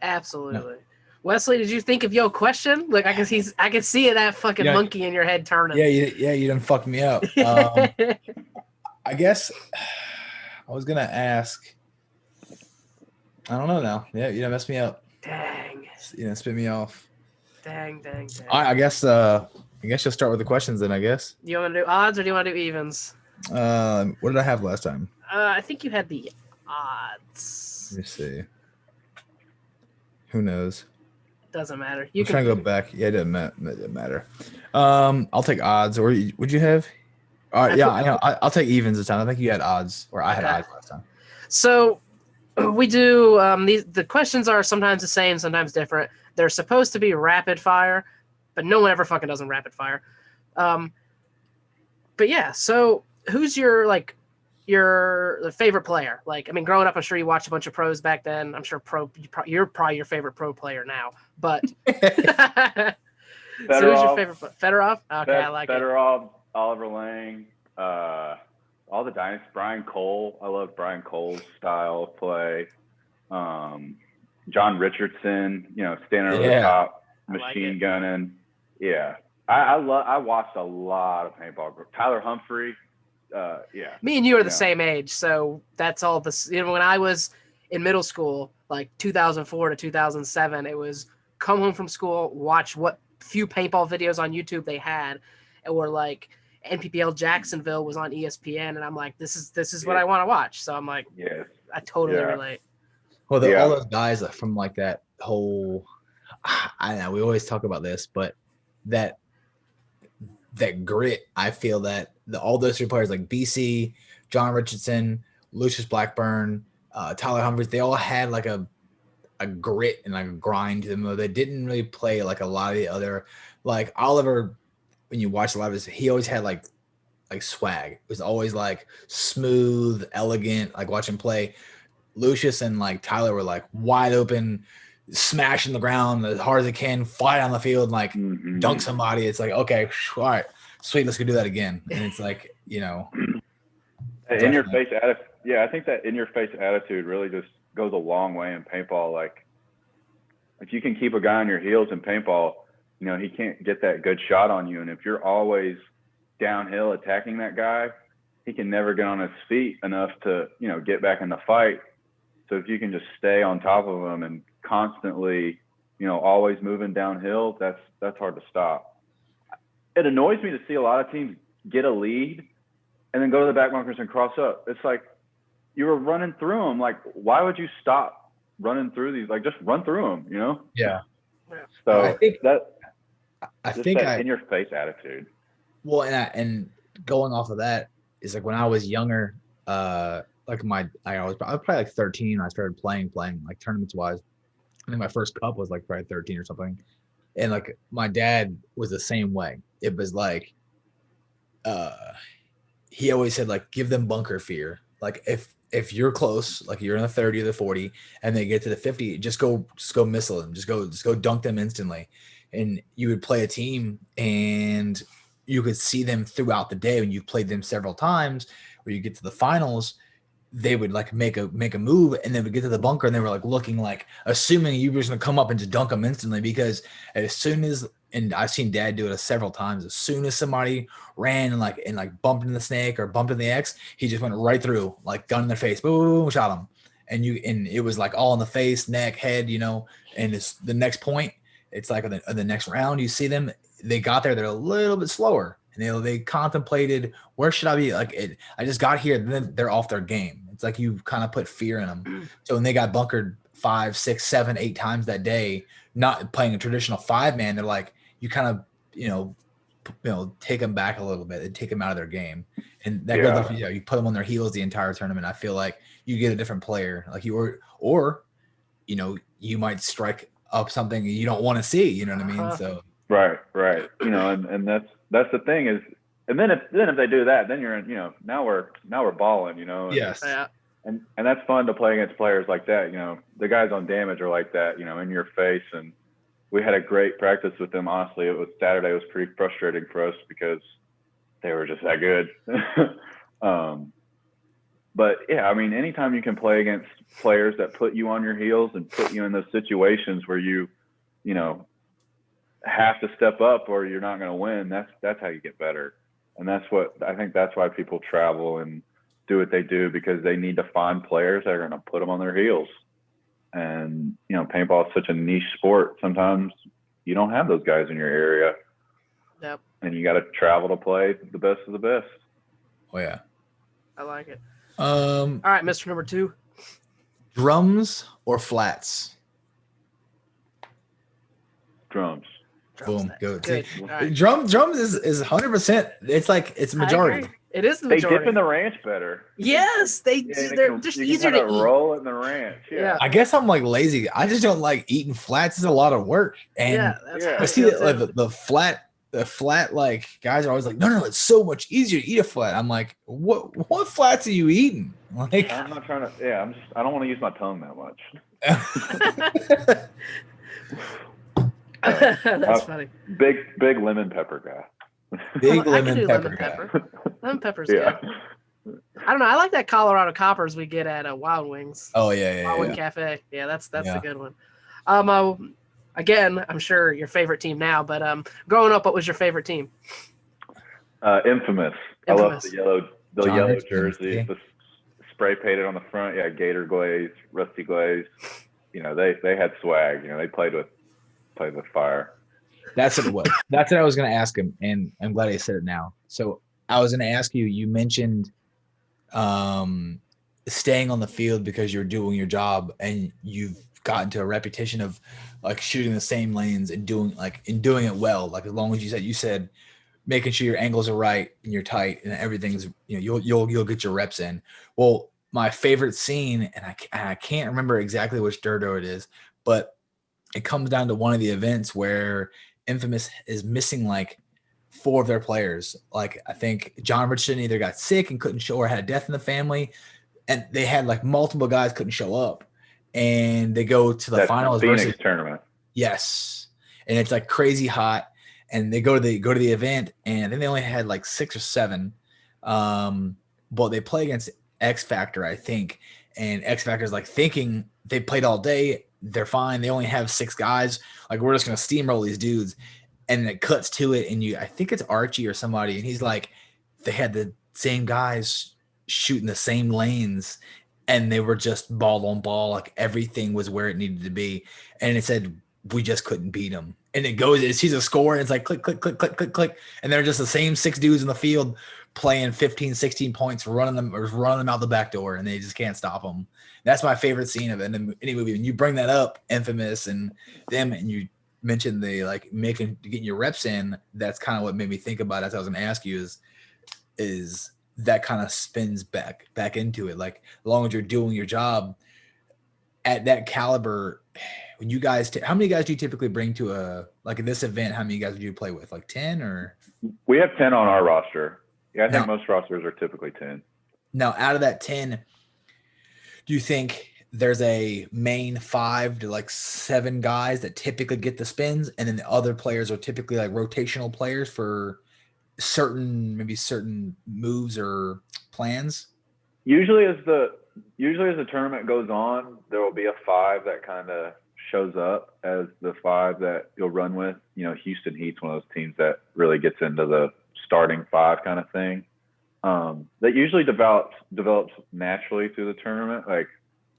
Absolutely. Wesley, did you think of your question? Like, I can see that fucking monkey in your head turning. Yeah, you done fucked me up. I guess I was gonna ask. I don't know now. Yeah, you done messed me up. Dang. You done spit me off. Dang. I guess you'll start with the questions then. I guess. Do you want to do odds or do you want to do evens? What did I have last time? I think you had the odds. Let me see. Who knows? Doesn't matter. I'm trying to go back. Yeah, it doesn't matter. I'll take odds. Or would you have? I know. I'll take evens this time. I think you had odds, or I had odds last time. So we do. The questions are sometimes the same, sometimes different. They're supposed to be rapid fire, but no one ever fucking does them rapid fire. But yeah. So who's your favorite player? Like, I mean, growing up, I'm sure you watched a bunch of pros back then. I'm sure you're probably your favorite pro player now. But so who's your favorite? Fedorov? Okay, I like Fedorov, Oliver Lang, all the dynasty. Brian Cole. I love Brian Cole's style of play. John Richardson. Standing over the top, machine gunning. Yeah, I watched a lot of paintball. Tyler Humphrey. Yeah. Me and you are the same age, so that's all this. When I was in middle school, like 2004 to 2007, it was come home from school, watch what few paintball videos on YouTube they had, or like NPPL Jacksonville was on ESPN, and I'm like, this is what I want to watch. So I'm like, I totally relate. Well, all those guys from like that whole, I know we always talk about this, but that grit, I feel that all those three players like BC, John Richardson, Lucius Blackburn, Tyler Humphreys, they all had like a grit and like a grind to them, though they didn't really play like a lot of the other, like Oliver, when you watch a lot of his, he always had like swag. It was always like smooth, elegant, like watch him play. Lucius and like Tyler were like wide open, smashing the ground as hard as they can, fly down the field, and like dunk somebody. It's like, okay, all right, sweet, let's go do that again. And it's like, in your face attitude. Yeah, I think that in your face attitude really just goes a long way in paintball. Like if you can keep a guy on your heels in paintball, he can't get that good shot on you. And if you're always downhill attacking that guy, he can never get on his feet enough to, get back in the fight. So if you can just stay on top of him and constantly, always moving downhill, that's hard to stop. It annoys me to see a lot of teams get a lead and then go to the back bunkers and cross up. It's like you were running through them. Like, why would you stop running through these? Like, just run through them, Yeah. So I think that in your face attitude. Well, and going off of that is like when I was younger, I was probably like 13 when I started playing like tournaments wise. I think my first cup was like probably 13 or something. And like my dad was the same way. It was like he always said like give them bunker fear. Like if you're close, like you're in the 30 or the 40 and they get to the 50, just go missile them. Just go dunk them instantly. And you would play a team and you could see them throughout the day when you've played them several times, where you get to the finals, they would like make a move and they would get to the bunker and they were like looking like assuming you were just gonna come up and just dunk them instantly, because as soon as, and I've seen Dad do it several times, as soon as somebody ran and like bumped into the snake or bumped into the X, he just went right through, like gun in their face, boom, shot him. And it was like all in the face, neck, head, and it's the next point. It's like the next round, you see them, they got there, they're a little bit slower. And they contemplated, where should I be? Like, I just got here, then they're off their game. It's like you kind of put fear in them. So when they got bunkered 5, 6, 7, 8 times that day, not playing a traditional 5-man, they're like, you kind of, take them back a little bit and take them out of their game. And that goes up, you put them on their heels the entire tournament. I feel like you get a different player, like or you might strike up something you don't want to see. You know what I mean? So right. And that's the thing is, and then if they do that, then you're in, now we're balling, and, yes. And that's fun to play against players like that. The guys on damage are like that, in your face. And we had a great practice with them. Honestly, Saturday was pretty frustrating for us because they were just that good. But yeah, Yeah, I mean, anytime you can play against players that put you on your heels and put you in those situations where you have to step up or you're not going to win, that's how you get better. And that's why people travel and do what they do, because they need to find players that are going to put them on their heels. And, paintball is such a niche sport. Sometimes you don't have those guys in your area. Yep. And you got to travel to play the best of the best. Oh yeah. I like it. All right, Mr. Number 2. Drums or flats? Drums. Boom. Good. Right. Drums is 100%. It's like it's majority. It is the majority. They dip in the ranch better. Yes, they do. They're just easier to eat. Roll in the ranch. Yeah. I guess I'm like lazy. I just don't like eating flats. It's a lot of work. And I see that like the flat like guys are always like, no, it's so much easier to eat a flat. I'm like, what flats are you eating? Like, I'm not trying to. Yeah, I don't want to use my tongue that much. That's funny. Big lemon pepper guy. Big lemon pepper. Lemon pepper's good. I don't know. I like that Colorado Coppers we get at Wild Wings. Oh yeah. Wild Wing Cafe. Yeah, that's a good one. Again, I'm sure your favorite team now, but growing up, what was your favorite team? Infamous. I love the yellow jersey, the spray painted on the front. Yeah, Gator Glaze, Rusty Glaze. They had swag. They played with fire. That's what it was. That's what I was going to ask him, and I'm glad he said it now. So I was going to ask you. You mentioned staying on the field because you're doing your job, and you've gotten to a reputation of like shooting the same lanes and doing it well. Like as long as you said making sure your angles are right and you're tight and everything's you'll get your reps in. Well, my favorite scene, and I can't remember exactly which Dirto it is, but it comes down to one of the events where Infamous is missing like 4 of their players. Like I think John Richardson either got sick and couldn't show or had a death in the family, and they had like multiple guys couldn't show up, and they go to the finals Phoenix tournament. Yes, and it's like crazy hot, and they go to the event, and then they only had like 6 or 7, but they play against XFactor, I think, and XFactor is like thinking they played all day. They're fine. They only have 6 guys. Like, we're just going to steamroll these dudes. And it cuts to it. And I think it's Archie or somebody. And he's like, they had the same guys shooting the same lanes. And they were just ball on ball. Like, everything was where it needed to be. And it said, we just couldn't beat them. And it sees a score. And it's like, click, click, click, click, click, click. And they're just the same 6 dudes in the field playing 15, 16 points, running them out the back door. And they just can't stop them. That's my favorite scene of any movie. When you bring that up, Infamous and them, and you mentioned the like getting your reps in, that's kind of what made me think about it. As I was going to ask you is that kind of spins back into it. Like, as long as you're doing your job at that caliber, when you guys, how many guys do you typically bring to at this event? How many guys do you play with? Like 10 or? We have 10 on our roster. Yeah, I think most rosters are typically 10. Now, out of that 10, do you think there's a main 5 to like 7 guys that typically get the spins, and then the other players are typically like rotational players for certain moves or plans? Usually as the tournament goes on, there will be a 5 that kind of shows up as the 5 that you'll run with. Houston Heat's one of those teams that really gets into the starting 5 kind of thing. That usually develops naturally through the tournament, like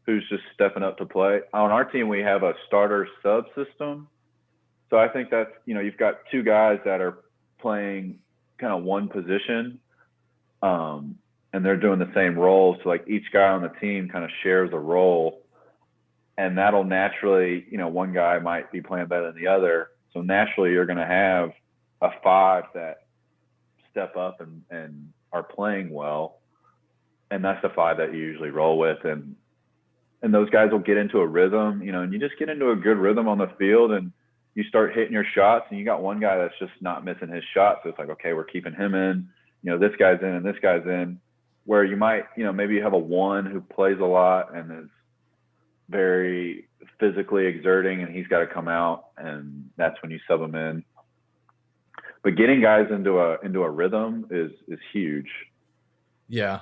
who's just stepping up to play. On our team, we have a starter sub system. So I think that's, you've got 2 guys that are playing kind of one position, and they're doing the same role. So like each guy on the team kind of shares a role, and that'll naturally, one guy might be playing better than the other. So naturally you're going to have a 5 that step up and are playing well, and that's the 5 that you usually roll with, and those guys will get into a rhythm, and you just get into a good rhythm on the field, and you start hitting your shots, and you got one guy that's just not missing his shot, so it's like, okay, we're keeping him in, this guy's in and this guy's in, where you might, maybe you have a 1 who plays a lot and is very physically exerting, and he's got to come out, and that's when you sub him in. But getting guys into a rhythm is huge. Yeah.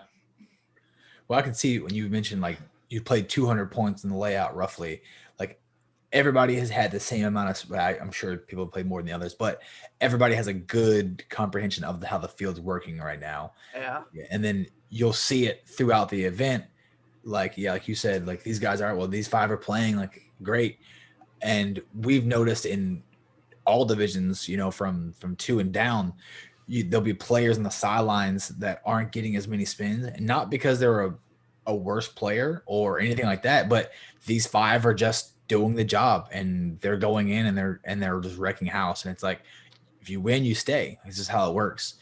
Well, I can see when you mentioned like you played 200 points in the layout roughly. Like everybody has had the same amount of. I'm sure people play more than the others, but everybody has a good comprehension of how the field's working right now. Yeah. And then you'll see it throughout the event. Like like you said, like these guys are these 5 are playing like great, and we've noticed in all divisions, from 2 and down, there'll be players on the sidelines that aren't getting as many spins, and not because they're a worse player or anything like that, but these 5 are just doing the job, and they're going in and they're just wrecking house. And it's like, if you win, you stay. This is how it works.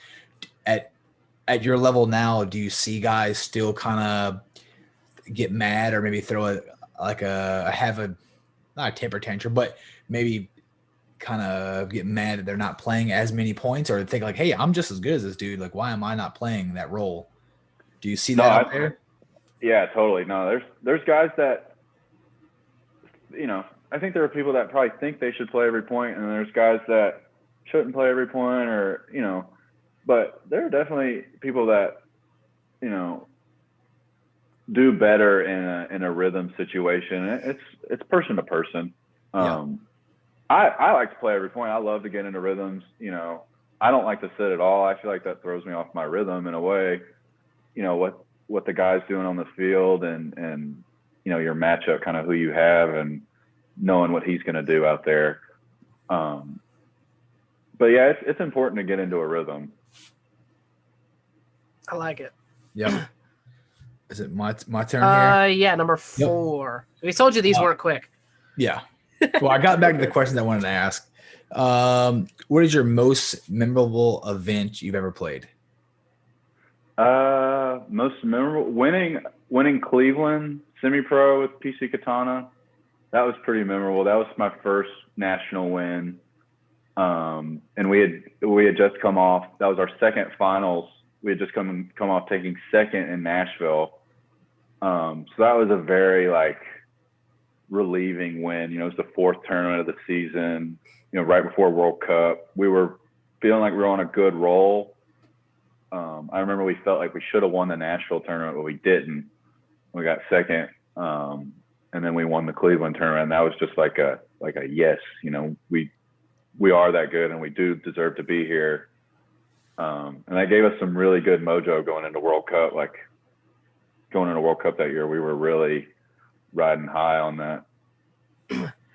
At your level now, do you see guys still kind of get mad or maybe throw not a temper tantrum, but maybe kind of get mad that they're not playing as many points, or think like, hey, I'm just as good as this dude. Like, why am I not playing that role? Do you see that out there? Yeah, totally. No, there's guys that, I think there are people that probably think they should play every point, and there's guys that shouldn't play every point, or, but there are definitely people that, do better in a rhythm situation. It's person to person. I like to play every point. I love to get into rhythms. I don't like to sit at all. I feel like that throws me off my rhythm in a way. What the guy's doing on the field, and your matchup, kind of who you have, and knowing what he's going to do out there. But yeah, it's important to get into a rhythm. I like it. Yep. Is it my turn here? Yeah, number 4. Yep. We told you these weren't quick. Yeah. Well, I got back to the questions I wanted to ask. What is your most memorable event you've ever played? Most memorable, winning Cleveland semi-pro with PC Katana. That was pretty memorable. That was my first national win. And we had just come off. That was our second finals. We had just come off taking second in Nashville. So that was a very relieving win. It was the 4th tournament of the season, right before World Cup. We were feeling like we were on a good roll. I remember we felt like we should have won the Nashville tournament, but we didn't. We got second. And then we won the Cleveland tournament. And that was just like a yes, we are that good, and we do deserve to be here. And that gave us some really good mojo going into World Cup. Going into World Cup that year, we were really riding high on that.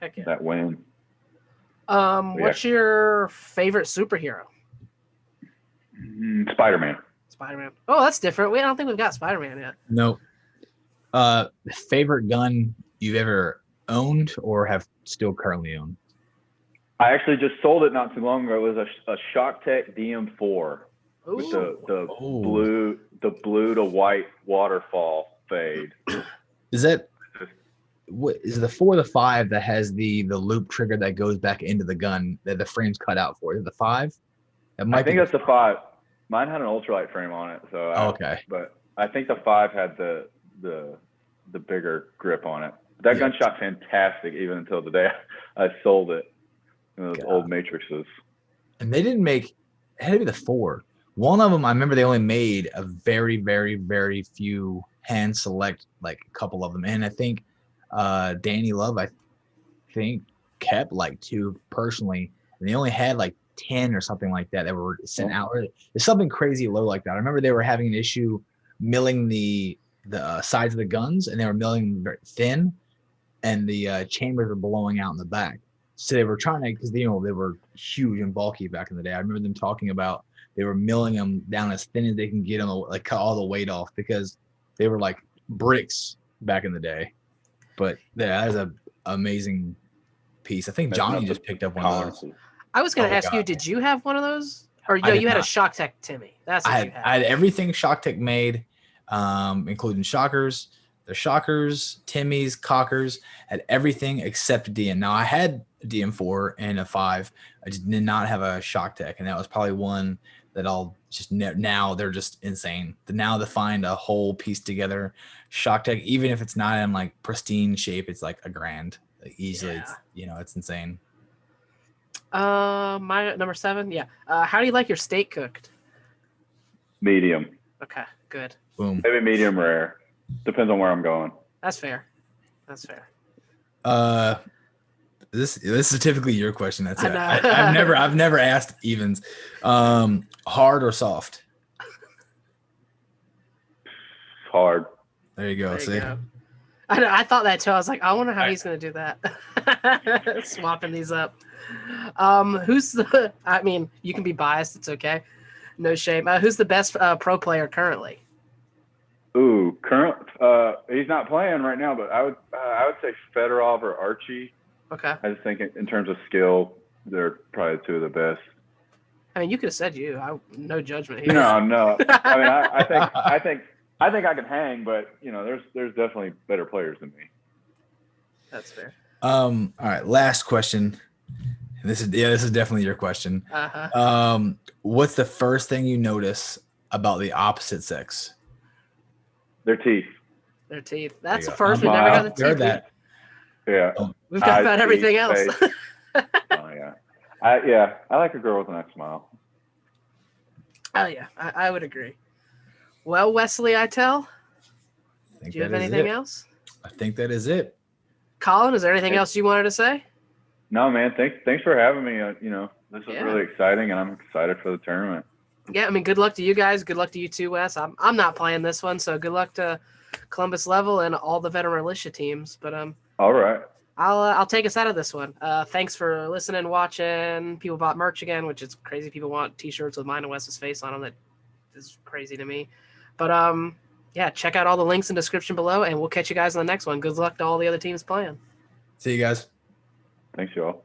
Heck yeah. That win. What's your favorite superhero? Spider-Man. Spider-Man. Oh, that's different. I don't think we've got Spider-Man yet. No. Favorite gun you've ever owned or have still currently owned? I actually just sold it not too long ago. It was a ShockTech DM4 with the blue to white Waterfall Fade. Is that is the 4 or the 5 that has the loop trigger that goes back into the gun that the frame's cut out for? Is it the 5? I think that's the 5. Mine had an ultralight frame on it, so okay. But I think the 5 had the bigger grip on it. That gun shot fantastic even until the day I sold it. Those old matrices. And they didn't make. It had to be the 4. One of them, I remember they only made a very, very, very few hand select, a couple of them. And I think Danny Love, kept 2 personally. And they only had 10 or something like that were sent out. There's something crazy low like that. I remember they were having an issue milling the sides of the guns, and they were milling very thin, and the chambers were blowing out in the back. So they were trying to, because they were huge and bulky back in the day. I remember them talking about they were milling them down as thin as they can get them, cut all the weight off, because they were like bricks back in the day. But that is an amazing piece. I think Johnny just picked up one of those. I was going to ask you, did you have one of those? Or you had a ShockTech Timmy? That's what you had. I had everything ShockTech made, including shockers. The shockers, Timmys, cockers, had everything except DM. Now I had a DM4 and a 5. I just did not have a ShockTech, and that was probably one that I'll just now they're just insane. Now to find a whole piece together ShockTech, even if it's not in pristine shape, it's $1,000 easily. Yeah. It's insane. My number 7. Yeah. How do you like your steak cooked? Medium. Okay, good. Boom. Maybe medium rare. Depends on where I'm going. That's fair. That's fair. This is typically your question. That's it. I've never asked evens. Hard or soft? Hard. There you go. There you See, go. I thought that too. I was like, I wonder how he's going to do that. Swapping these up. Who's the? I mean, you can be biased. It's okay. No shame. Who's the best pro player currently? Ooh, he's not playing right now, but I would say Fedorov or Archie. Okay. I just think in terms of skill, they're probably two of the best. I mean, you could have said you. No judgment here. No. I mean, I think I can hang, but there's definitely better players than me. That's fair. All right, last question. This is definitely your question. What's the first thing you notice about the opposite sex? Their teeth. Their teeth. That's the first. We never got the teeth. Heard that. Yeah. We've got about everything else. Oh yeah. I like a girl with a nice smile. Oh yeah, I would agree. Well, Wesley, I tell. Do you have anything else? I think that is it. Collin, is there anything else you wanted to say? No, man. Thanks for having me. This is really exciting, and I'm excited for the tournament. Yeah, I mean, good luck to you guys. Good luck to you too, Wes. I'm not playing this one, so good luck to Columbus Level and all the veteran militia teams. But all right. I'll take us out of this one. Thanks for listening, watching. People bought merch again, which is crazy. People want T-shirts with mine and Wes's face on them. That is crazy to me. But yeah, check out all the links in the description below, and we'll catch you guys on the next one. Good luck to all the other teams playing. See you guys. Thanks, y'all.